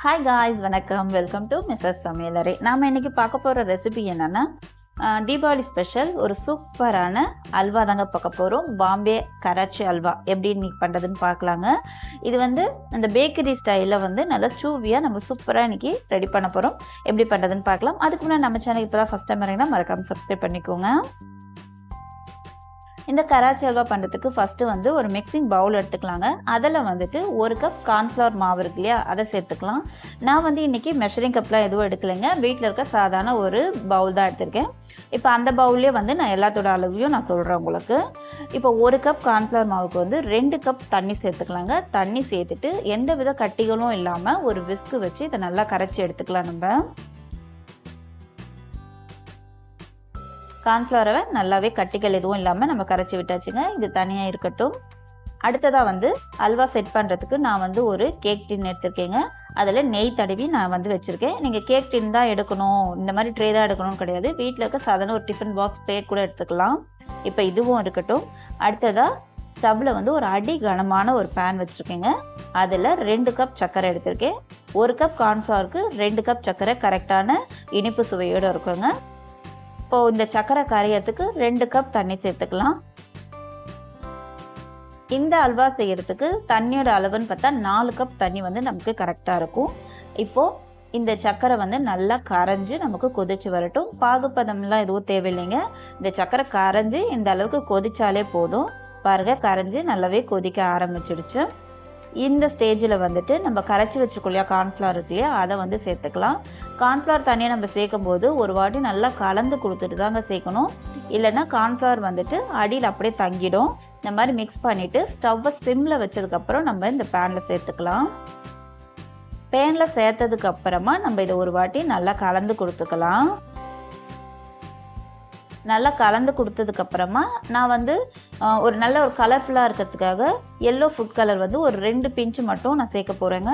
Hi guys, வணக்கம். Welcome to MrsSamalayarai. நாம் இன்றைக்கி பார்க்க போகிற ரெசிபி என்னென்னா தீபாவளி ஸ்பெஷல் ஒரு சூப்பரான அல்வா தாங்க பார்க்க போகிறோம். பாம்பே கராச்சி அல்வா எப்படி இன்றைக்கி பண்ணுறதுன்னு பார்க்கலாங்க. இது இந்த பேக்கரி ஸ்டைலில் நல்லா சூவியாக நம்ம சூப்பராக இன்றைக்கி ரெடி பண்ண போகிறோம். எப்படி பண்ணுறதுன்னு பார்க்கலாம். அதுக்கு முன்னாடி நம்ம சேனல் இப்போ தான் ஃபஸ்ட் டைம் வரீங்கன்னா மறக்காமல் சப்ஸ்கிரைப் பண்ணிக்கோங்க. இந்த கராச்சி அல்வா பண்ணுறதுக்கு ஃபஸ்ட்டு ஒரு மிக்சிங் பவுல் எடுத்துக்கலாங்க. அதில் ஒரு கப் கார்ன்ஃப்ளவர் மாவு இருக்கு இல்லையா, அதை சேர்த்துக்கலாம். நான் இன்றைக்கி மெஷரிங் கப்லாம் எதுவும் எடுக்கலைங்க. வீட்டில் இருக்க சாதாரண ஒரு பவுல் தான் எடுத்திருக்கேன். இப்போ அந்த பவுல்லே நான் எல்லாத்தோட அளவையும் நான் சொல்கிறேன் உங்களுக்கு. இப்போ ஒரு கப் கார்ன்ஃப்ளவர் மாவுக்கு 2 கப் தண்ணி சேர்த்துக்கலாங்க. தண்ணி சேர்த்துட்டு எந்த வித கட்டிகளும் இல்லாமல் ஒரு விஸ்கு வச்சு இதை நல்லா கரைச்சி எடுத்துக்கலாம். நம்ம கார்ன்ஃப்ளவரை நல்லாவே கட்டிகள் எதுவும் இல்லாமல் நம்ம கரைச்சி விட்டாச்சுங்க. இது தனியாக இருக்கட்டும். அடுத்ததாக அல்வா செட் பண்ணுறதுக்கு நான் ஒரு கேக் டின் எடுத்திருக்கேங்க. அதில் நெய் தடவி நான் வச்சுருக்கேன். நீங்கள் கேக் டின் தான் எடுக்கணும், இந்த மாதிரி ட்ரே தான் எடுக்கணும்னு கிடையாது. வீட்டில் இருக்க சாதாரண ஒரு டிஃபன் பாக்ஸ் பிளேட் கூட எடுத்துக்கலாம். இப்போ இதுவும் இருக்கட்டும். அடுத்ததாக ஸ்டவ்வில் ஒரு அடி கனமான ஒரு பேன் வச்சுருக்கேங்க. அதில் 2 கப் சர்க்கரை எடுத்திருக்கேன். 1 கப் கார்ன்ஃப்ளவருக்கு 2 கப் சர்க்கரை கரெக்டான இனிப்பு சுவையோடு இருக்குங்க. இப்போது இந்த சர்க்கரை கரையறதுக்கு 2 கப் தண்ணி சேர்த்துக்கலாம். இந்த அல்வா செய்கிறதுக்கு தண்ணியோட அளவுன்னு பார்த்தா 4 கப் தண்ணி நமக்கு கரெக்டாக இருக்கும். இப்போது இந்த சர்க்கரை நல்லா கரைஞ்சி நமக்கு கொதிச்சு வரட்டும். பாகுப்பதம்லாம் எதுவும் தேவையில்லைங்க. இந்த சர்க்கரை கரைஞ்சி இந்த அளவுக்கு கொதிச்சாலே போதும். பாருங்கள், கரைஞ்சி நல்லாவே கொதிக்க ஆரம்பிச்சிடுச்சு. இந்த ஸ்டேஜில் நம்ம கரைச்சி வச்சுக்கோ இல்லையா கார்ன்ஃப்ளவர் இருக்கு இல்லையா, அதை சேர்த்துக்கலாம். கார்ன்ஃப்ளவர் தண்ணியை நம்ம சேர்க்கும் போது ஒரு வாட்டி நல்லா கலந்து கொடுத்துட்டு தாங்க சேர்க்கணும். இல்லைன்னா கார்ன்ஃப்ளவர் அடியில் அப்படியே தங்கிடும். இந்த மாதிரி மிக்ஸ் பண்ணிவிட்டு ஸ்டவ்வை ஸ்லிம்மில் வச்சதுக்கப்புறம் நம்ம இந்த பேனில் சேர்த்துக்கலாம். பேனில் சேர்த்ததுக்கப்புறமா நம்ம இதை ஒரு வாட்டி நல்லா கலந்து கொடுத்துக்கலாம். நல்லா கலந்து கொடுத்ததுக்கப்புறமா நான் ஒரு நல்ல ஒரு கலர்ஃபுல்லாக இருக்கிறதுக்காக எல்லோ ஃபுட் கலர் ஒரு 2 பிஞ்சு மட்டும் நான் சேர்க்க போகிறேங்க.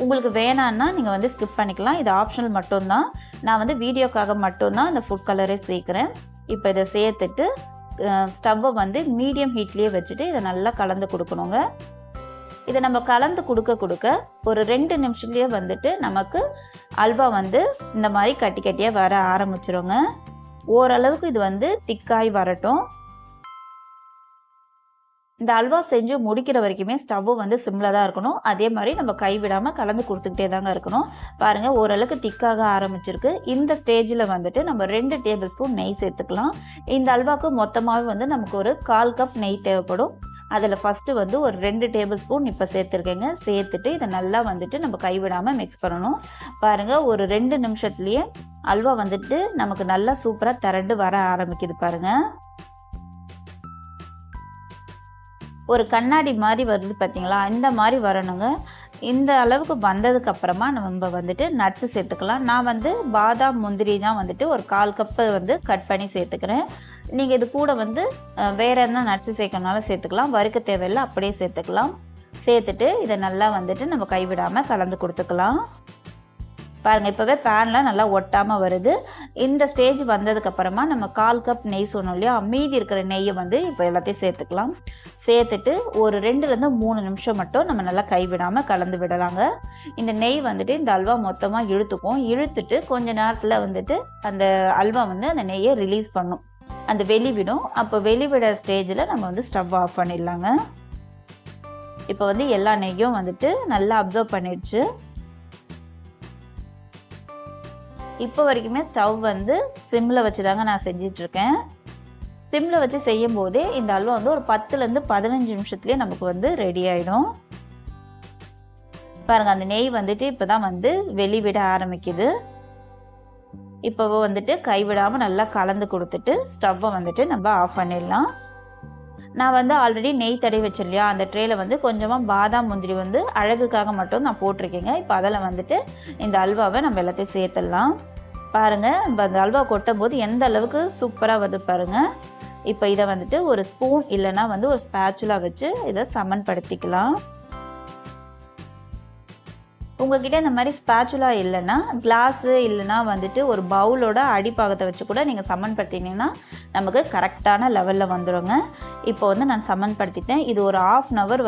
உங்களுக்கு வேணான்னா நீங்கள் ஸ்கிப் பண்ணிக்கலாம். இது ஆப்ஷனல் மட்டும்தான். நான் வீடியோக்காக மட்டும்தான் இந்த ஃபுட் கலரே சேர்க்குறேன். இப்போ இதை சேர்த்துட்டு ஸ்டவ்வை மீடியம் ஹீட்லேயே வச்சுட்டு இதை நல்லா கலந்து கொடுக்கணுங்க. இதை நம்ம கலந்து கொடுக்க ஒரு 2 நிமிஷத்துலேயே நமக்கு அல்வா இந்த மாதிரி கட்டி கட்டியாக வர ஆரம்பிச்சிருங்க. ஓரளவுக்கு இது திக்காய் வரட்டும். இந்த அல்வா செஞ்சு முடிக்கிற வரைக்குமே ஸ்டவ் சிம்மில் தான் இருக்கணும். அதே மாதிரி நம்ம கைவிடாமல் கலந்து கொடுத்துக்கிட்டே தாங்க இருக்கணும். பாருங்கள், ஓரளவுக்கு திக்காக ஆரம்பிச்சிருக்கு. இந்த ஸ்டேஜில் நம்ம 2 டேபிள் ஸ்பூன் நெய் சேர்த்துக்கலாம். இந்த அல்வாவுக்கு மொத்தமாகவே நமக்கு ஒரு 1/4 கப் நெய் தேவைப்படும். அதில் ஃபஸ்ட்டு ஒரு 2 டேபிள் ஸ்பூன் இப்போ சேர்த்துருக்கேங்க. சேர்த்துட்டு இதை நல்லா நம்ம கைவிடாமல் மிக்ஸ் பண்ணணும். பாருங்கள், ஒரு 2 நிமிஷத்துலேயே அல்வா நமக்கு நல்லா சூப்பராக திரண்டு வர ஆரம்பிக்குது. பாருங்கள், ஒரு கண்ணாடி மாதிரி வருது பார்த்தீங்களா, இந்த மாதிரி வரணுங்க. இந்த அளவுக்கு வந்ததுக்கப்புறமா நம்ம நட்ஸு சேர்த்துக்கலாம். நான் பாதாம் முந்திரி தான் ஒரு 1/4 கப்பு கட் பண்ணி சேர்த்துக்கிறேன். நீங்கள் இது கூட வேறு எதனா நட்ஸு சேர்க்கறனால சேர்த்துக்கலாம். வறுக்க தேவையில்லை, அப்படியே சேர்த்துக்கலாம். சேர்த்துட்டு இதை நல்லா நம்ம கைவிடாமல் கலந்து கொடுத்துக்கலாம். பாருங்கள், இப்போவே பேனில் நல்லா ஒட்டாமல் வருது. இந்த ஸ்டேஜ் வந்ததுக்கப்புறமா நம்ம 1/4 கப் நெய் சொன்னோம் இல்லையா, மீதி இருக்கிற நெய்யை இப்போ எல்லாத்தையும் சேர்த்துக்கலாம். சேர்த்துட்டு ஒரு 2லேருந்து 3 நிமிஷம் மட்டும் நம்ம நல்லா கைவிடாமல் கலந்து விடலாங்க. இந்த நெய் இந்த அல்வா மொத்தமாக இழுத்துக்கும். இழுத்துட்டு கொஞ்ச நேரத்தில் அந்த அல்வா அந்த நெய்யை ரிலீஸ் பண்ணும், அந்த வெளிவிடும். அப்போ வெளிவிட ஸ்டேஜில் நம்ம ஸ்டவ் ஆஃப் பண்ணிடலாங்க. இப்போ எல்லா நெய்யும் நல்லா அப்சர்வ் பண்ணிடுச்சு. இப்போ வரைக்குமே ஸ்டவ் சிம்மில் வச்சு தாங்க நான் செஞ்சிட்ருக்கேன். சிம்மில் வச்சு செய்யும் போதே இந்த அல்வா ஒரு 10லேருந்து 15 நிமிஷத்துலேயே நமக்கு ரெடி ஆகிடும். பாருங்கள், அந்த நெய் இப்போ தான் வெளிவிட ஆரம்பிக்குது. இப்போ கைவிடாமல் நல்லா கலந்து கொடுத்துட்டு ஸ்டவ்வை நம்ம ஆஃப் பண்ணிடலாம். நான் ஆல்ரெடி நெய் தடவி வச்சேன் இல்லையா, அந்த ட்ரேயில் கொஞ்சமாக பாதாம் முந்திரி அழகுக்காக மட்டும் நான் போட்டிருக்கேங்க. இப்போ அதில் இந்த அல்வாவை நம்ம எல்லாத்தையும் சேர்த்துடலாம். பாருங்கள், இப்போ அந்த அல்வா கொட்டும் போது எந்த அளவுக்கு சூப்பராக வருது பாருங்கள். இப்போ இதை ஒரு ஸ்பூன் இல்லைன்னா ஒரு ஸ்பேச்சுலா வச்சு இதை சமன்படுத்திக்கலாம். உங்ககிட்ட இந்த மாதிரி ஸ்பேச்சுலா இல்லைன்னா கிளாஸு இல்லைன்னா ஒரு பவுலோட அடிப்பாகத்தை வச்சு கூட நீங்கள் சமன்படுத்தினீங்கன்னா நமக்கு கரெக்டான லெவலில் வந்துடுங்க. இப்போ நான் சமன்படுத்திட்டேன். இது ஒரு 1/2 hour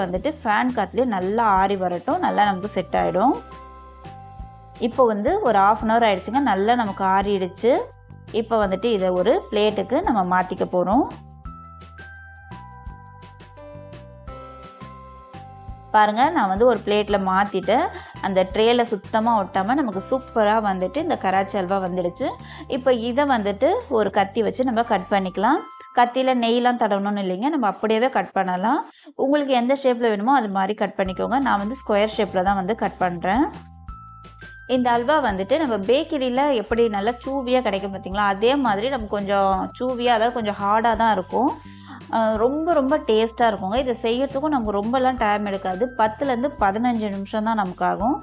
ஃபேன் காற்றுலேயே நல்லா ஆறி வரட்டும். நல்லா நமக்கு செட் ஆகிடும். இப்போ வந்து ஒரு 1/2 அன் ஹவர் ஆயிடுச்சுங்க. நல்லா நமக்கு ஆறிடுச்சு. இப்போ வந்துட்டு இதை ஒரு பிளேட்டுக்கு நம்ம மாற்றிக்க போகிறோம். பாருங்கள், நான் வந்து ஒரு பிளேட்டில் மாற்றிட்டேன். அந்த ட்ரேயில் சுத்தமாக ஒட்டாமல் நமக்கு சூப்பராக வந்துட்டு இந்த கராச்சி அல்வா வந்துடுச்சு. இப்போ இதை வந்துட்டு ஒரு கத்தி வச்சு நம்ம கட் பண்ணிக்கலாம். கத்தியில் நெய்லாம் தடவணும்னு இல்லைங்க, நம்ம அப்படியே கட் பண்ணலாம். உங்களுக்கு எந்த ஷேப்பில் வேணுமோ அது மாதிரி கட் பண்ணிக்கோங்க. நான் வந்து ஸ்கொயர் ஷேப்பில் தான் வந்து கட் பண்ணுறேன். இந்த அல்வா வந்துட்டு நம்ம பேக்கரியில் எப்படி நல்லா சூவியாக கிடைக்கும் பார்த்தீங்களா, அதே மாதிரி நம்ம கொஞ்சம் சூவியாக, அதாவது கொஞ்சம் ஹார்டாக தான் இருக்கும். ரொம்ப ரொம்ப டேஸ்ட்டாக இருக்குங்க. இதை செய்யறதுக்கும் நமக்கு ரொம்பலாம் டைம் எடுக்காது. 10லேருந்து 15 நிமிஷம் தான் நமக்கு ஆகும்.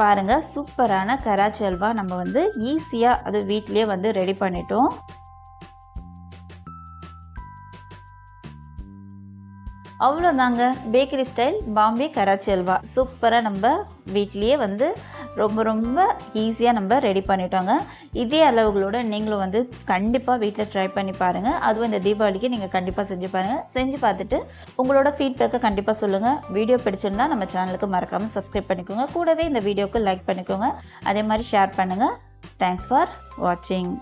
பாருங்கள், சூப்பரான கராச்சி அல்வா நம்ம வந்து ஈஸியாக அது வீட்டிலேயே வந்து ரெடி பண்ணிட்டோம். அவ்வளோதாங்க, பேக்கரி ஸ்டைல் பாம்பே கராச்சி அல்வா சூப்பராக நம்ம வீட்லேயே வந்து ரொம்ப ரொம்ப ஈஸியாக நம்ம ரெடி பண்ணிட்டோங்க. இதே அளவுகளோட நீங்களும் வந்து கண்டிப்பாக வீட்டில் ட்ரை பண்ணி பாருங்கள். அதுவும் இந்த தீபாவளிக்கு நீங்கள் கண்டிப்பாக செஞ்சு பாருங்கள். செஞ்சு பார்த்துட்டு உங்களோட ஃபீட்பேக்கை கண்டிப்பாக சொல்லுங்கள். வீடியோ பிடிச்சிருந்தா நம்ம சேனலுக்கு மறக்காமல் சப்ஸ்கிரைப் பண்ணிக்கோங்க. கூடவே இந்த வீடியோவுக்கு லைக் பண்ணிக்கோங்க. அதே மாதிரி ஷேர் பண்ணுங்கள். தேங்க்ஸ் ஃபார் வாட்சிங்.